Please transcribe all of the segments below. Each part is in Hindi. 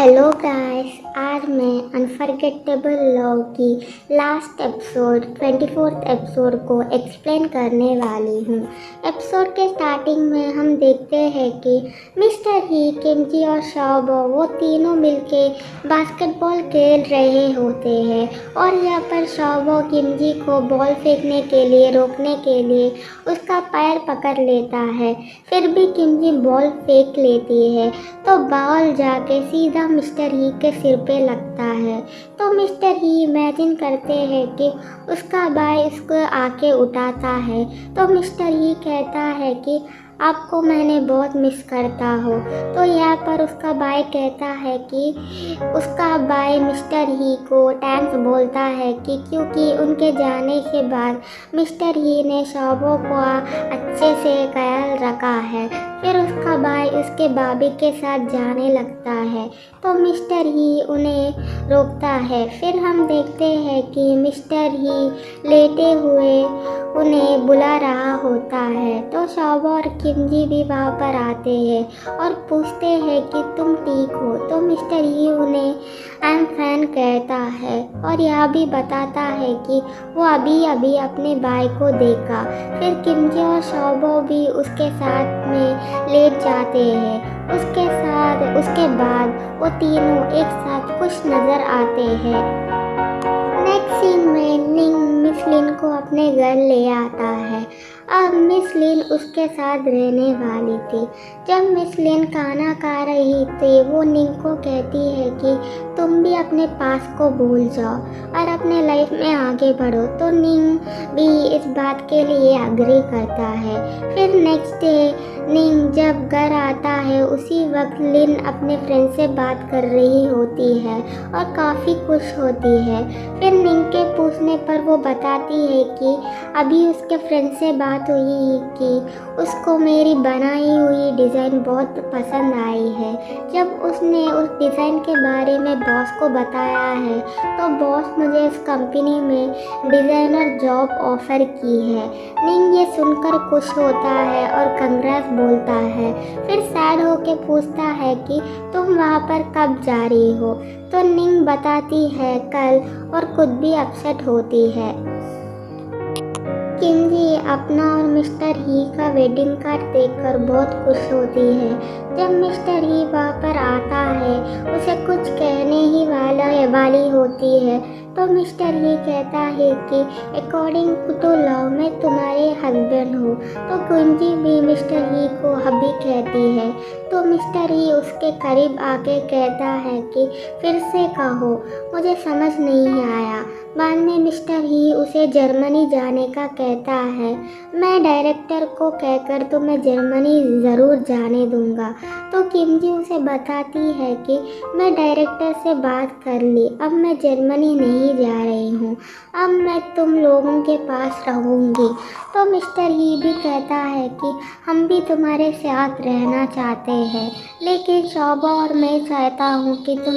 हेलो गाइस, आज मैं अनफॉरगेटेबल लव की लास्ट एपिसोड 24th एपिसोड को एक्सप्लेन करने वाली हूँ। एपिसोड के स्टार्टिंग में हम देखते हैं कि मिस्टर ही, किमजी और शाओबो वो तीनों मिलके बास्केटबॉल खेल रहे होते हैं और यहाँ पर शाओबो किमजी को बॉल फेंकने के लिए रोकने के लिए उसका पैर पकड़ लेता है। फिर भी किमजी बॉल फेंक लेती है तो बॉल जाके सीधा मिस्टर ही के सिर पे लगता है। तो मिस्टर ही इमेजिन करते हैं कि उसका भाई उसको आके उठाता है। तो मिस्टर ही कहता है कि आपको मैंने बहुत मिस करता हो। तो यहाँ पर उसका भाई कहता है कि उसका भाई मिस्टर ही को थैंक्स बोलता है कि क्योंकि उनके जाने के बाद मिस्टर ही ने शाओबो को अच्छे से ख्याल रखा है। फिर उसका भाई उसके भाभी के साथ जाने लगता है तो मिस्टर ही उन्हें रोकता है। फिर हम देखते हैं कि मिस्टर ही लेटे हुए उन्हें बुला रहा होता है। तो शाओबो और किमजी भी वहाँ पर आते हैं और पूछते हैं कि तुम ठीक हो। तो मिस्टर ही उन्हें आई एम फाइन कहता है और यह भी बताता है कि वो अभी अभी अपने भाई को देखा। फिर किमजी और शाओबो भी उसके साथ में लेट जाते हैं। उसके बाद वो तीनों एक साथ खुश नज़र आते हैं। नेक्स्ट सीन में निंग मिस लिन को अपने घर ले आता है। अब मिस लिन उसके साथ रहने वाली थी। जब मिस लिन खाना खा रही थी वो निंग को कहती है कि तुम भी अपने पास को भूल जाओ और अपने लाइफ में आगे बढ़ो। तो निंग भी इस बात के लिए एग्री करता है। फिर नेक्स्ट डे निंग जब घर आता है उसी वक्त लिन अपने फ्रेंड से बात कर रही होती है और काफ़ी खुश होती है। फिर निंग के पूछने पर वो बताती है कि अभी उसके फ्रेंड से बात हुई कि उसको मेरी बनाई हुई डिज़ाइन बहुत पसंद आई है। जब उसने उस डिज़ाइन के बारे में बॉस को बताया है तो बॉस मुझे इस कंपनी में डिज़ाइनर जॉब ऑफ़र की है। निंग ये सुनकर खुश होता है और कंग्रेस बोलता है। फिर सैड होके पूछता है कि तुम वहाँ पर कब जा रही हो। तो निंग बताती है कल और खुद भी अपसेट होती है। किमजी अपना और मिस्टर ही का वेडिंग कार्ड देखकर बहुत खुश होती है। जब मिस्टर ही वहाँ पर आता है उसे कुछ कहने ही वाली होती है तो मिस्टर ही कहता है कि अकॉर्डिंग टू लॉ मैं तुम्हारे हस्बैंड हूँ। तो किमजी भी मिस्टर ही को हबी कहती है। तो मिस्टर ही उसके करीब आके कहता है कि फिर से कहो, मुझे समझ नहीं आया। बाद में मिस्टर ही उसे जर्मनी जाने का कहता है। मैं डायरेक्टर को कहकर तुम्हें जर्मनी ज़रूर जाने दूंगा। तो किमजी उसे बताती है कि मैं डायरेक्टर से बात कर ली, अब मैं जर्मनी नहीं जा रही हूँ, अब मैं तुम लोगों के पास रहूँगी। तो मिस्टर ही भी कहता है कि हम भी तुम्हारे साथ रहना चाहते हैं, लेकिन शाओबो और मैं चाहता हूँ कि तुम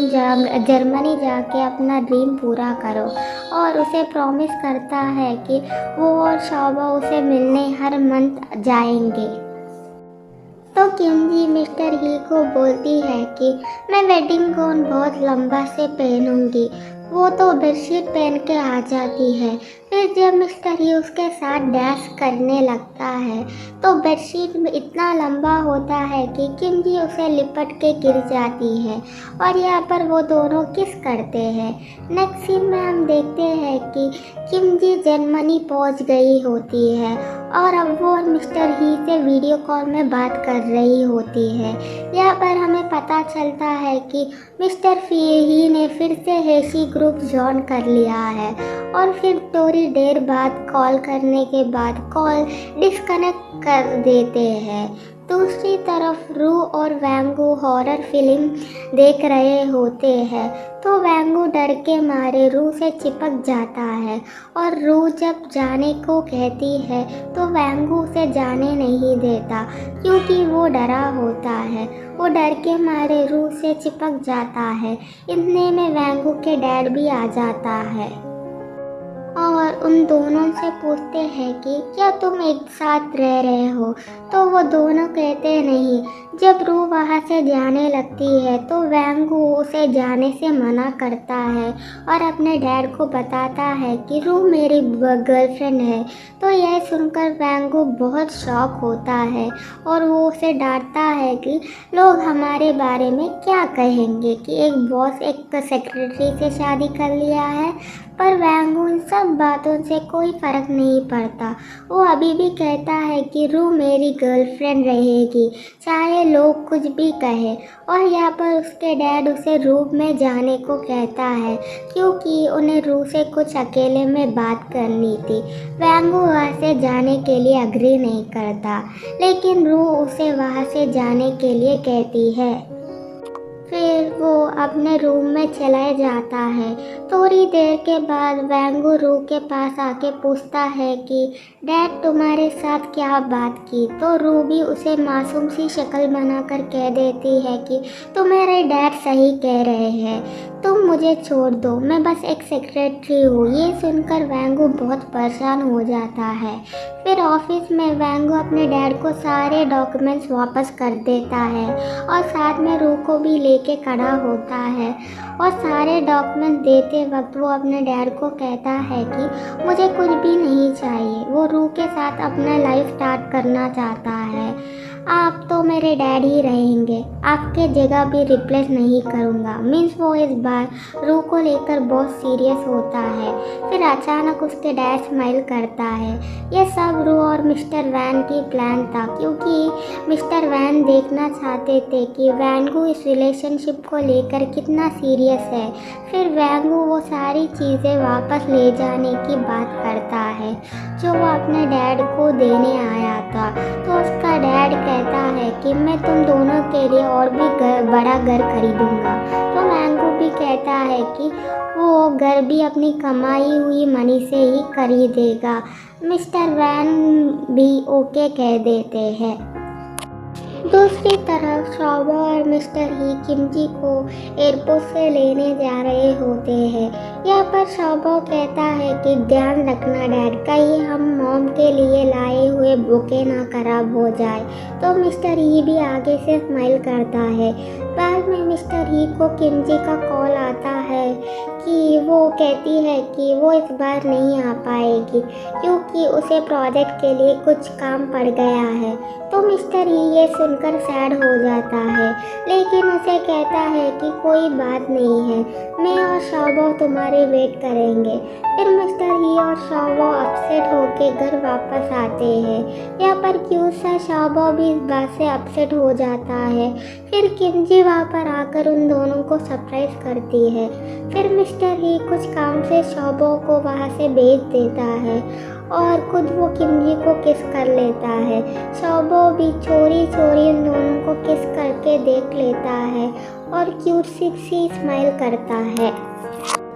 जर्मनी जाके अपना ड्रीम पूरा करो। और उसे प्रॉमिस करता है कि वो और शाओबो उसे मिलने हर मंथ जाएंगे। तो किमजी मिस्टर ही को बोलती है कि मैं वेडिंग गाउन बहुत लंबा से पहनूंगी। वो तो बेडशीट पहन के आ जाती है। फिर जब मिस्टर ही उसके साथ डांस करने लगता है तो बेडशीट में इतना लंबा होता है कि किमजी उसे लिपट के गिर जाती है और यहाँ पर वो दोनों किस करते हैं। नेक्स्ट सीन में हम देखते हैं कि किमजी जर्मनी पहुँच गई होती है और अब वो मिस्टर ही से वीडियो कॉल में बात कर रही होती है। यहाँ पर हमें पता चलता है कि मिस्टर ही ने फिर से हेशी ग्रुप ज्वाइन कर लिया है और फिर थोड़ी देर बाद कॉल करने के बाद कॉल डिस्कनेक्ट कर देते हैं। दूसरी तरफ रू और वैंगू हॉरर फिल्म देख रहे होते हैं तो वैंगू डर के मारे रू से चिपक जाता है और रू जब जाने को कहती है तो वैंगू उसे जाने नहीं देता क्योंकि वो डरा होता है। वो डर के मारे रू से चिपक जाता है। इतने में वैंगू के डैड भी आ जाता है और उन दोनों से पूछते हैं कि क्या तुम एक साथ रह रहे हो। तो वो दोनों कहते नहीं, जब रू वहाँ से जाने लगती है तो वैंगू उसे जाने से मना करता है और अपने डैड को बताता है कि रू मेरी गर्लफ्रेंड है। तो यह सुनकर वैंगू बहुत शॉक होता है और वो उसे डांटता है कि लोग हमारे बारे में क्या कहेंगे कि एक बॉस एक सेक्रेटरी से शादी कर लिया है। पर वैंगू इन सब बातों से कोई फ़र्क नहीं पड़ता। वो अभी भी कहता है कि रू मेरी गर्लफ्रेंड रहेगी चाहे लोग कुछ भी कहे। और यहाँ पर उसके डैड उसे रूम में जाने को कहता है क्योंकि उन्हें रू से कुछ अकेले में बात करनी थी। वैंगू वहाँ से जाने के लिए अग्री नहीं करता, लेकिन रू उसे वहाँ से जाने के लिए कहती है। फिर वो अपने रूम में चला जाता है। थोड़ी देर के बाद वैंगू रू के पास आके पूछता है कि डैड तुम्हारे साथ क्या बात की। तो रू भी उसे मासूम सी शक्ल बनाकर कह देती है कि तुम्हारे डैड सही कह रहे हैं, तुम मुझे छोड़ दो, मैं बस एक सेक्रेटरी हूँ। ये सुनकर वैंगू बहुत परेशान हो जाता है। फिर ऑफिस में वैंगू अपने डैड को सारे डॉक्यूमेंट्स वापस कर देता है और साथ में रू को भी लेके खड़ा होता है। और सारे डॉक्यूमेंट देते वक्त वो अपने डैड को कहता है कि मुझे कुछ भी नहीं चाहिए। वो रू के साथ अपना लाइफ स्टार्ट करना चाहता है। आप तो मेरे डैड ही रहेंगे, आपके जगह भी रिप्लेस नहीं करूँगा। मीन्स वो इस बार रू को लेकर बहुत सीरियस होता है। फिर अचानक उसके डैड स्माइल करता है। ये सब रू और मिस्टर वैन की प्लान था क्योंकि मिस्टर वैन देखना चाहते थे कि वैंगू इस रिलेशनशिप को लेकर कितना सीरियस है। फिर वैंगू वो सारी चीज़ें वापस ले जाने की बात करता है जो वो अपने डैड को देने आया था। तो उसका डैड कहता है कि मैं तुम दोनों के लिए और भी बड़ा घर खरीदूंगा। तो वैंगू भी कहता है कि वो घर भी अपनी कमाई हुई मनी से ही खरीदेगा। मिस्टर वैन भी ओके कह देते हैं। दूसरी तरफ शॉबो और मिस्टर ही किमजी को एयरपोर्ट से लेने जा रहे होते हैं। यहाँ पर शॉबो कहता है कि ध्यान रखना डैड, कहीं हम मॉम के लिए लाए हुए बुके ना खराब हो जाए। तो मिस्टर ही भी आगे से स्माइल करता है। बाद में मिस्टर ही को किमजी का कॉल आता है कि वो कहती है कि वो इस बार नहीं आ पाएगी क्योंकि उसे प्रोजेक्ट के लिए कुछ काम पड़ गया है। तो मिस्टर ही ये सुनकर सैड हो जाता है, लेकिन उसे कहता है कि कोई बात नहीं है, मैं और शॉबो तुम्हारे वेट करेंगे। फिर मिस्टर ही और शॉबो अपसेट होके घर वापस आते हैं। यहाँ पर क्यूट सा शॉबो भी इस बात से अपसेट हो जाता है। फिर किमजी वहाँ पर आकर उन दोनों को सरप्राइज करती है। फिर मिस्टर ही कुछ काम से शॉबो को वहाँ से भेज देता है और खुद वो किमजी को किस कर लेता है। शॉबो भी चोरी चोरी उन दोनों को किस करके देख लेता है और क्यूट सी स्माइल करता है।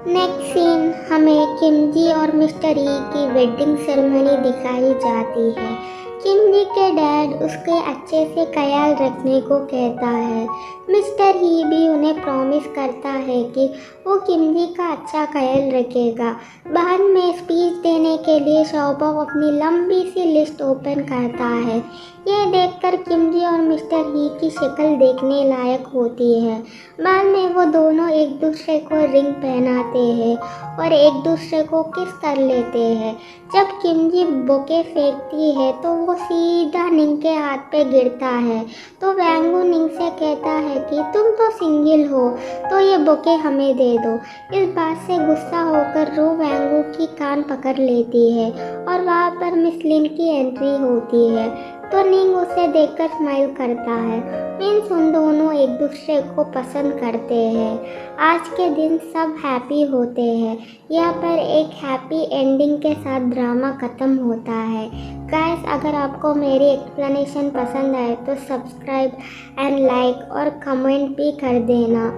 नेक्स्ट सीन हमें किमजी और मिस्टर ई की वेडिंग सेरेमनी दिखाई जाती है। किमजी के डैड उसके अच्छे से ख्याल रखने को कहता है। मिस्टर ही भी उन्हें प्रॉमिस करता है कि वो किमजी का अच्छा ख्याल रखेगा। बाद में स्पीच देने के लिए शॉबो अपनी लंबी सी लिस्ट ओपन करता है। ये देखकर किमजी और मिस्टर ही की शक्ल देखने लायक होती है। बाद में वो दोनों एक दूसरे को रिंग पहनाते हैं और एक दूसरे को किस कर लेते हैं। जब किमजी बुके फेंकती है तो वो सीधा निंग के हाथ पे गिरता है। तो वैंगू निंग से कहता है कि तुम तो सिंगल हो तो ये बुके हमें दे दो। इस बात से गुस्सा होकर रू वैंगू की कान पकड़ लेती है और वहाँ पर मिस लिन की एंट्री होती है। तो निंग उसे देखकर स्माइल करता है। मीन्स उन दोनों एक दूसरे को पसंद करते हैं। आज के दिन सब हैप्पी होते हैं। यहाँ पर एक हैप्पी एंडिंग के साथ ड्रामा ख़त्म होता है। गाइस, अगर आपको मेरी एक्सप्लेनेशन पसंद आए तो सब्सक्राइब एंड लाइक और कमेंट भी कर देना।